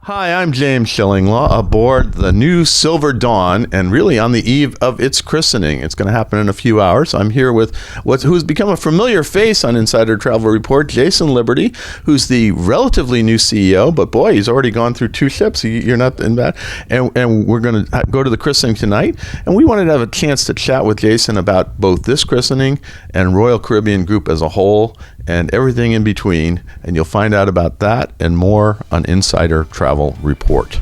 Hi, I'm James Shillinglaw aboard the new Silver Dawn and really on the eve of its christening. It's going to happen in a few hours. I'm here with who's become a familiar face on Insider Travel Report, Jason Liberty, who's the relatively new CEO, but boy, he's already gone through two ships. You're not in that. And we're going to go to the christening tonight. And we wanted to have a chance to chat with Jason about both this christening and Royal Caribbean Group as a whole and everything in between. And you'll find out about that and more on Insider Travel Report.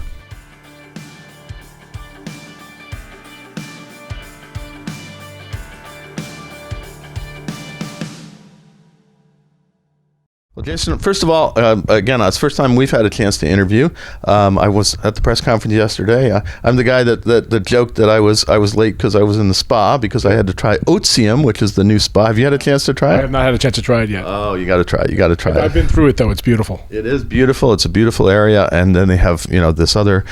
Well, Jason, first of all, again, it's the first time we've had a chance to interview. I was at the press conference yesterday. I'm the guy that joked that I was late because I was in the spa because I had to try Otium, which is the new spa. Have you had a chance to try it? I have not had a chance to try it yet. Oh, you got to try it. You got to try it. I've been through it, though. It's beautiful. It is beautiful. It's a beautiful area. And then they have, this other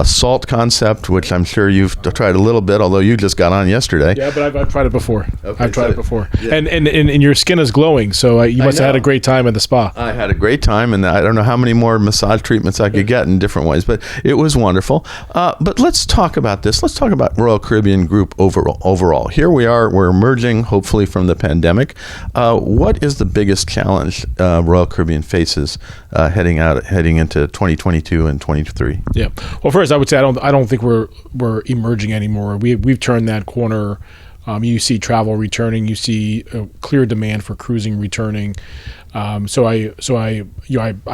salt concept, which I'm sure you've tried a little bit, although you just got on yesterday. Yeah, but I've tried it before. Okay, I've tried it before. Yeah. And your skin is glowing, so you must have had a great time at the spa. I had a great time, and I don't know how many more massage treatments I could get in different ways, but it was wonderful. But let's talk about this. Let's talk about Royal Caribbean Group overall. Here we are. We're emerging, hopefully, from the pandemic. What is the biggest challenge Royal Caribbean faces heading into 2022 and 2023? Yeah. Well, first, I would say I don't think we're emerging anymore. We've turned that corner. You see travel returning. You see clear demand for cruising returning. So I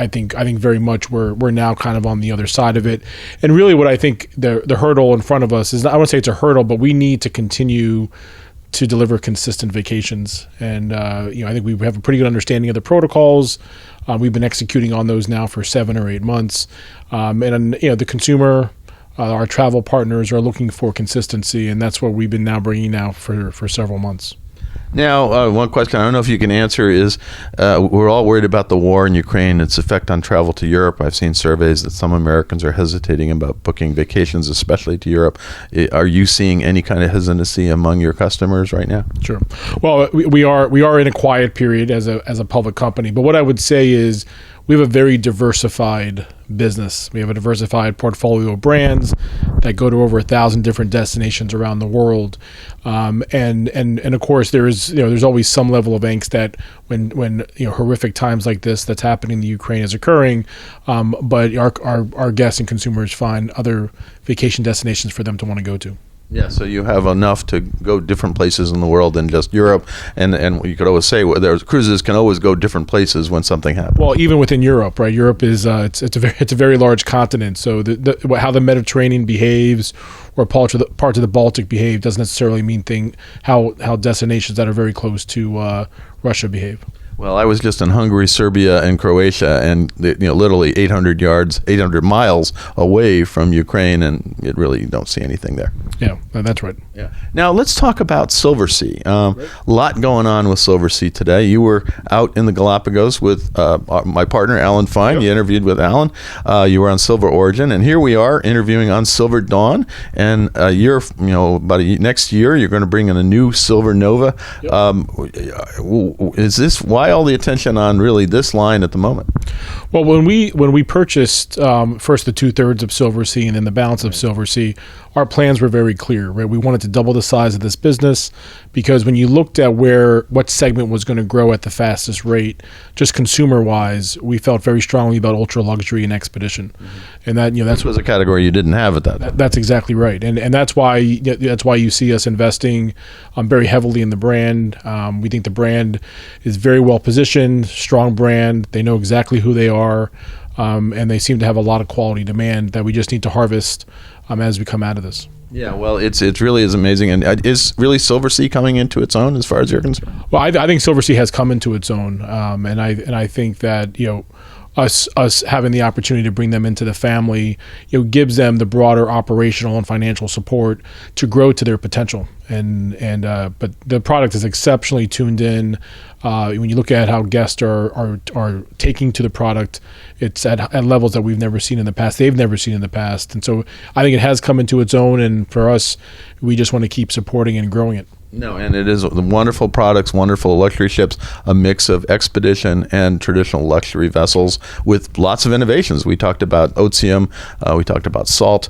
think very much we're now kind of on the other side of it. And really, what I think the hurdle in front of us is, I wouldn't say it's a hurdle, but we need to continue to deliver consistent vacations. And I think we have a pretty good understanding of the protocols. We've been executing on those now for 7 or 8 months. And the consumer. Our travel partners are looking for consistency, and that's what we've been now bringing now for several months. Now, one question I don't know if you can answer is, we're all worried about the war in Ukraine, its effect on travel to Europe. I've seen surveys that some Americans are hesitating about booking vacations, especially to Europe. Are you seeing any kind of hesitancy among your customers right now? Sure. Well, we are in a quiet period as a public company, but what I would say is we have a very diversified business. We have a diversified portfolio of brands that go to over 1,000 different destinations around the world, and of course there's always some level of angst that when horrific times like this that's happening in the Ukraine is occurring, but our guests and consumers find other vacation destinations for them to want to go to. Yeah, so you have enough to go different places in the world than just Europe, and you could always say cruises can always go different places when something happens. Well, even within Europe, right? Europe is it's a very large continent, so how the Mediterranean behaves or parts of the Baltic behave doesn't necessarily mean how destinations that are very close to Russia behave. Well, I was just in Hungary, Serbia, and Croatia, and literally 800 miles away from Ukraine, and you really don't see anything there. Yeah, that's right. Yeah. Now let's talk about Silversea. A lot going on with Silversea today. You were out in the Galapagos with my partner Alan Fine. Yep. You interviewed with Alan. You were on Silver Origin, and here we are interviewing on Silver Dawn. And next year you're going to bring in a new Silver Nova. Yep. Is this why all the attention on really this line at the moment? Well, when we purchased first the 2/3 of Silversea and then the balance of Silversea, our plans were very clear. Right, we wanted to double the size of this business because when you looked at what segment was going to grow at the fastest rate, just consumer wise, we felt very strongly about ultra luxury and expedition, and that was a category you didn't have at that time. That's exactly right, and that's why you see us investing very heavily in the brand. We think the brand is very well positioned, strong brand. They know exactly who they are, and they seem to have a lot of quality demand that we just need to harvest as we come out of this. Yeah, well, it really is amazing, and is really Silversea coming into its own as far as you're concerned? Well, I think Silversea has come into its own, and I think that us having the opportunity to bring them into the family, gives them the broader operational and financial support to grow to their potential. But the product is exceptionally tuned in. When you look at how guests are taking to the product, it's at levels that we've never seen in the past. They've never seen in the past, and so I think it has come into its own. And for us, we just want to keep supporting and growing it. No, and it is wonderful products, wonderful luxury ships, a mix of expedition and traditional luxury vessels with lots of innovations. We talked about Otium, we talked about Salt.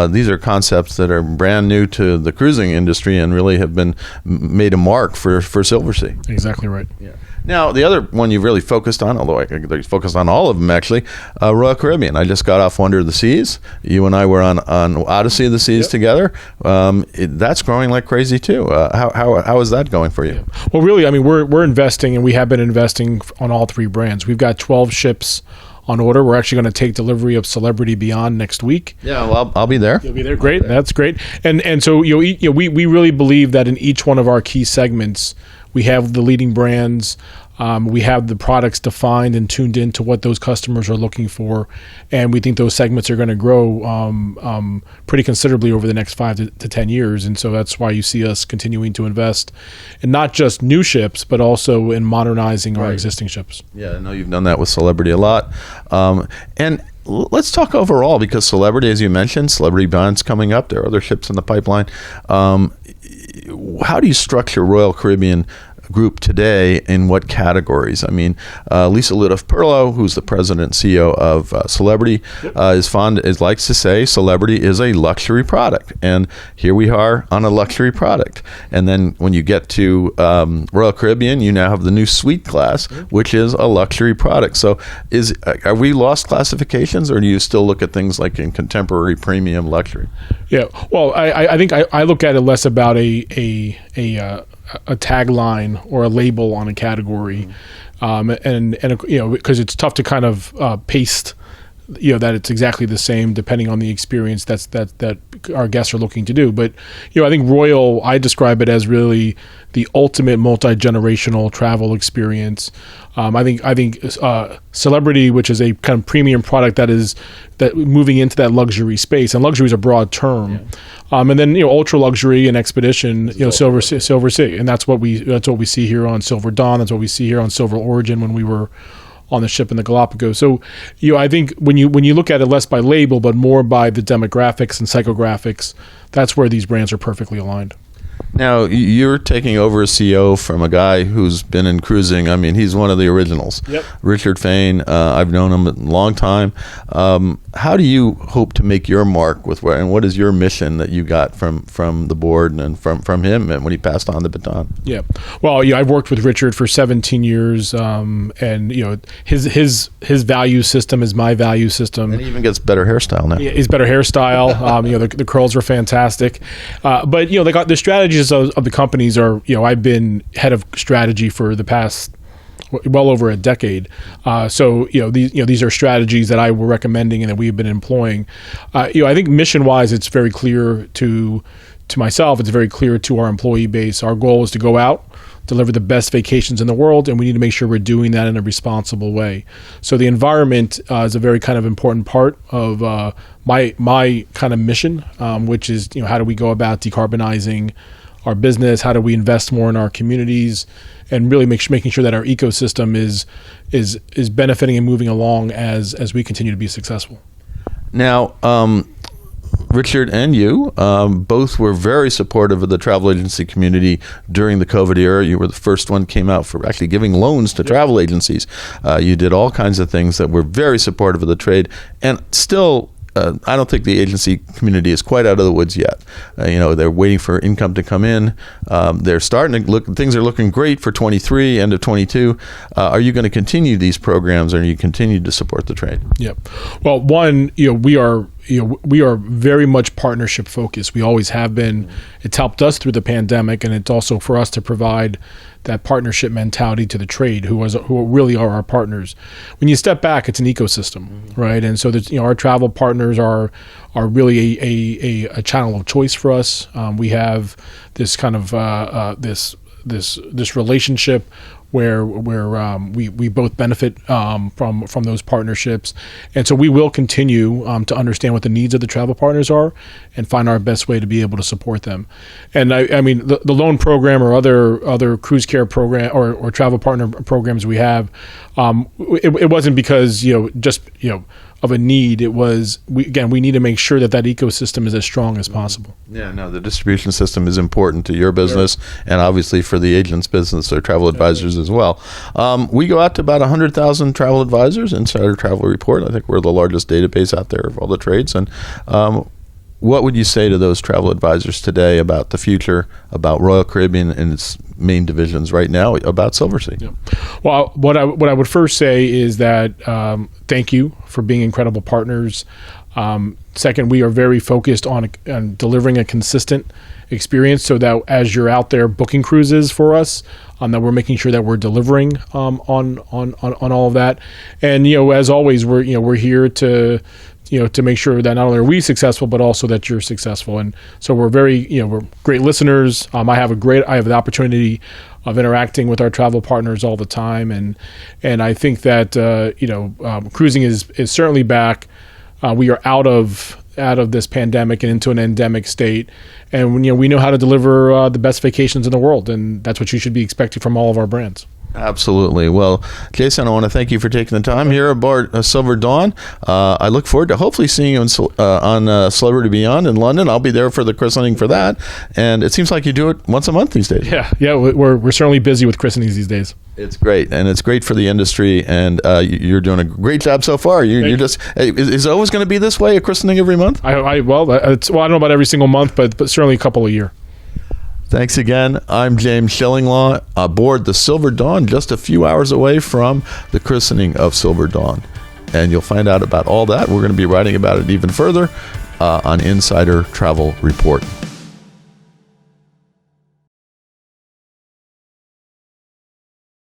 These are concepts that are brand new to the cruising industry and really have been made a mark for Silversea. Exactly right. Yeah. Now, the other one you've really focused on, although I focused on all of them actually, Royal Caribbean. I just got off Wonder of the Seas. You and I were on Odyssey of the Seas together. That's growing like crazy too. How is that going for you? Yeah. Well, really, I mean, we're investing, and we have been investing on all three brands. We've got 12 ships on order. We're actually going to take delivery of Celebrity Beyond next week. Yeah, well, I'll be there. You'll be there. Great. That's great. And so we really believe that in each one of our key segments, we have the leading brands. We have the products defined and tuned into what those customers are looking for, and we think those segments are going to grow pretty considerably over the next 5 to 10 years. And so that's why you see us continuing to invest in not just new ships, but also in modernizing our existing ships. Yeah, I know you've done that with Celebrity a lot. And let's talk overall, because Celebrity, as you mentioned, Celebrity Beyond's coming up. There are other ships in the pipeline. How do you structure Royal Caribbean group today, in what categories? I mean, Lisa Ludoff-Perlo, who's the president and CEO of Celebrity, likes to say Celebrity is a luxury product, and here we are on a luxury product. And then when you get to Royal Caribbean, you now have the new Suite class, which is a luxury product. So, are we lost classifications, or do you still look at things like in contemporary premium luxury? Yeah, well, I think I look at it less about a tagline or a label on a category, and because it's tough to kind of paste, that it's exactly the same depending on the experience that our guests are looking to do. But I think Royal, I describe it as really the ultimate multi-generational travel experience. I think Celebrity, which is a kind of premium product that moving into that luxury space, and luxury is a broad term. Yeah. And then ultra luxury and expedition, Silversea, and that's what we see here on Silver Dawn. That's what we see here on Silver Origin when we were on the ship in the Galapagos. So, I think when you look at it less by label but more by the demographics and psychographics, that's where these brands are perfectly aligned. Now, you're taking over as CEO from a guy who's been in cruising. I mean, he's one of the originals. Yep. Richard Fain. I've known him a long time. How do you hope to make your mark and what is your mission that you got from the board and from him and when he passed on the baton? Yeah. Well, I've worked with Richard for 17 years, and his value system is my value system. And he even gets better hairstyle now. Yeah, he's better hairstyle. The curls are fantastic. But the strategies of the companies are, I've been head of strategy for the past well over a decade. So these are strategies that I were recommending and that we've been employing. I think mission-wise, it's very clear to myself. It's very clear to our employee base. Our goal is to go out, deliver the best vacations in the world, and we need to make sure we're doing that in a responsible way. So the environment is a very kind of important part of my kind of mission, which is how do we go about decarbonizing our business? How do we invest more in our communities, and really making sure that our ecosystem is benefiting and moving along as we continue to be successful. Now, Richard and you both were very supportive of the travel agency community during the COVID era. You were the first one came out for actually giving loans to travel agencies. You did all kinds of things that were very supportive of the trade, and still I don't think the agency community is quite out of the woods yet. They're waiting for income to come in. They're starting to look. Things are looking great for 23, end of 22. Are you going to continue these programs, or are you continue to support the trade? Yep. Well, one, we are very much partnership focused. We always have been. It's helped us through the pandemic, and it's also for us to provide that partnership mentality to the trade, who really are our partners. When you step back, it's an ecosystem, right? And so our travel partners are really a channel of choice for us. We have this kind of this relationship where we both benefit from those partnerships, and so we will continue to understand what the needs of the travel partners are and find our best way to be able to support them. And I mean the loan program or other cruise care program or travel partner programs we have, it wasn't because of a need. It was, we need to make sure that ecosystem is as strong as possible. Yeah, no, the distribution system is important to your business and obviously for the agent's business or travel advisors as well. We go out to about 100,000 travel advisors, Insider Travel Report. I think we're the largest database out there of all the trades. And what would you say to those travel advisors today about the future, about Royal Caribbean and its main divisions right now, about Silversea? Yeah. Well, what I would first say is that thank you for being incredible partners. Second, we are very focused on delivering a consistent experience, so that as you're out there booking cruises for us, that we're making sure that we're delivering on all of that. And as always, we're here to make sure that not only are we successful, but also that you're successful. And so we're we're great listeners. I have the opportunity of interacting with our travel partners all the time. And I think that, cruising is certainly back. We are out of this pandemic and into an endemic state. And we know how to deliver the best vacations in the world. And that's what you should be expecting from all of our brands. Absolutely. Well, Jason, I want to thank you for taking the time here aboard Silver Dawn. I look forward to hopefully seeing you on Celebrity Beyond in London. I'll be there for the christening for that. And it seems like you do it once a month these days. Yeah. We're certainly busy with christenings these days. It's great, and it's great for the industry, and you're doing a great job so far. You're just is it always going to be this way, a christening every month? I don't know about every single month, but certainly a couple a year. Thanks again. I'm James Shillinglaw aboard the Silver Dawn, just a few hours away from the christening of Silver Dawn. And you'll find out about all that. We're going to be writing about it even further on Insider Travel Report.